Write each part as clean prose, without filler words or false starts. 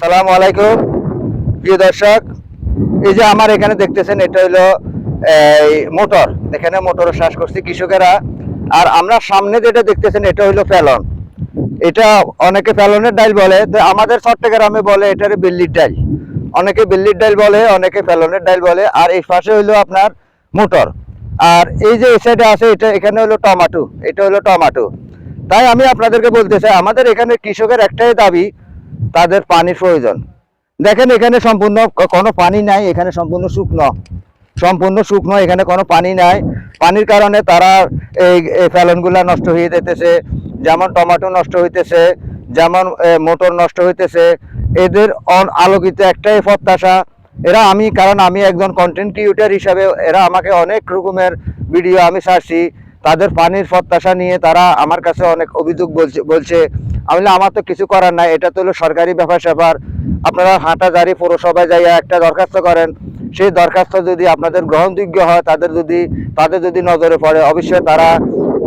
আসসালামু আলাইকুম প্রিয় দর্শক। এই যে আমার এখানে দেখতেছেন এটা হলো মোটর। এখানে মোটর চাষ করছে কৃষকেরা। আর আমরা সামনে যেটা দেখতেছেন এটা হলো ফেলন। এটা অনেকে ফেলনের ডাল বলে, তো আমাদের চট্টগ্রামে বলে এটারে বিল্লির ডাল। অনেকে বিল্লির ডাল বলে, অনেকে ফেলনের ডাল বলে। আর এই পাশে হলো আপনার মোটর। আর এই যে এই সাইডে আছে এটা, এখানে হলো টমাটো। এটা হলো টমাটো। তাই আমি আপনাদেরকে বলতে চাই, আমাদের এখানে কৃষকের একটাই দাবি, তাদের পানির প্রয়োজন। দেখেন এখানে সম্পূর্ণ কোনো পানি নাই, এখানে সম্পূর্ণ শুকনো, সম্পূর্ণ শুকনো, এখানে কোনো পানি নাই। পানির কারণে তারা এই ফলনগুলা নষ্ট হয়ে যেতেছে, যেমন টমেটো নষ্ট হইতেছে, যেমন মোটর নষ্ট হইতেছে। এদের আলোকিত একটাই প্রত্যাশা, এরা কারণ আমি একজন কন্টেন্ট ক্রিয়েটর হিসাবে এরা আমাকে অনেক রকমের ভিডিও আমি ছাড়ছি, তাদের পানির প্রত্যাশা নিয়ে তারা আমার কাছে অনেক অভিযোগ বলছে। আমি আমার তো কিছু করার নাই, এটা তো হলো সরকারি ব্যাপার। আপনারা হাঁটাজারি পৌরসভায় যাইয়া একটা দরখাস্ত করেন। সেই দরখাস্ত যদি আপনাদের গ্রহণযোগ্য হয়, তাদের যদি নজরে পড়ে, অবশ্যই তারা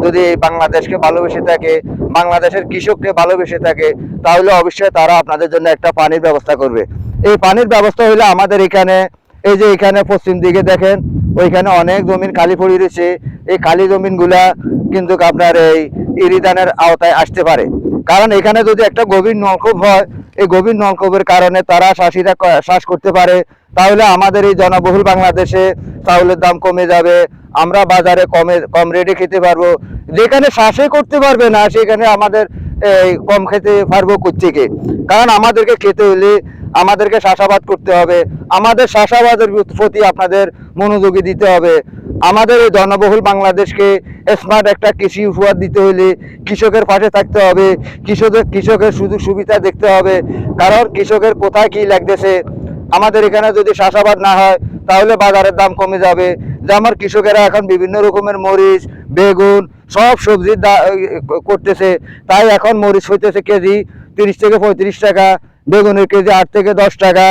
যদি বাংলাদেশকে ভালোবেসে থাকে, বাংলাদেশের কৃষককে ভালোবেসে থাকে, তাহলে অবশ্যই তারা আপনাদের জন্য একটা পানির ব্যবস্থা করবে। এই পানির ব্যবস্থা হইলে আমাদের এখানে, এই যে এখানে পশ্চিম দিকে দেখেন, ওইখানে অনেক জমিন খালি পড়ে রয়েছে। এই খালি জমিনগুলা কিন্তু আপনার এই ইরিদানের আওতায় আসতে পারে। কারণ এখানে যদি একটা গভীর নলকূপ হয়, এই গভীর নলকূপের কারণে তারা চাষিরা চাষ করতে পারে, তাহলে আমাদের এই জনবহুল বাংলাদেশে চাউলের দাম কমে যাবে। আমরা বাজারে কম রেটে খেতে পারবো। যেখানে চাষে করতে পারবে না সেখানে আমাদের কম খেতে পারবো কোত্থেকে? কারণ আমাদেরকে খেতে হলে আমাদেরকে চাষাবাদ করতে হবে। আমাদের চাষাবাদের প্রতি আপনাদের মনোযোগী দিতে হবে। আমাদের এই জনবহুল বাংলাদেশকে স্মার্ট একটা কৃষি উপহার দিতে হলে কৃষকের পাশে থাকতে হবে। কৃষকের সুযোগ সুবিধা দেখতে হবে। কারণ কৃষকের কোথায় কি লাগতেছে, আমাদের এখানে যদি চাষাবাদ না হয় তাহলে বাজারের দাম কমে যাবে। যেমন কৃষকেরা এখন বিভিন্ন রকমের মরিচ, বেগুন, সব সবজির করতেছে। তাই এখন মরিচ হইতেছে কেজি 30 থেকে 35 টাকা, বেগুনের কেজি 8 থেকে 10 টাকা।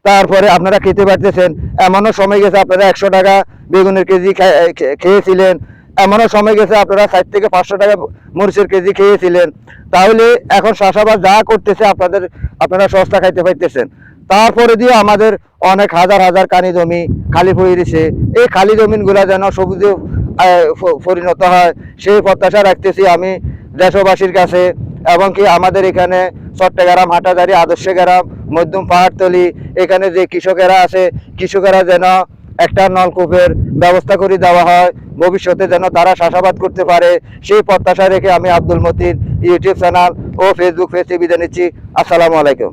তারপরে আপনারা খেতে পারতেছেন। এমনও সময় গেছে আপনারা 100 টাকা বেগুনের কেজি খেয়েছিলেন। এমনও সময় গেছে আপনারা 60 থেকে 500 টাকা মরিচের কেজি খেয়েছিলেন। তাহলে এখন চাষাবাদ যা করতেছে আপনারা সস্তা খাইতে পাইতেছেন। তারপরে দিয়ে আমাদের অনেক হাজার হাজার কানি জমি খালি পড়ে রয়েছে। এই খালি জমিনগুলা যেন সবুজে পরিণত হয়, সেই প্রত্যাশা রাখতেছি আমি দেশবাসীর কাছে। এবং কি আমাদের এখানে চট্টগ্রাম, হাটাজারি, আদর্শ গ্রাম, মধ্যম পাহাড়তলি, এখানে যে কৃষকেরা আছে, কৃষকেরা যেন একটা নলকূপের ব্যবস্থা করে দেওয়া হয়, ভবিষ্যতে যেন তারা চাষাবাদ করতে পারে, সেই প্রত্যাশা রেখে আমি আব্দুল মতিন ইউটিউব চ্যানেল ও ফেসবুক পেজে বিদায় নিচ্ছি। আসসালামু আলাইকুম।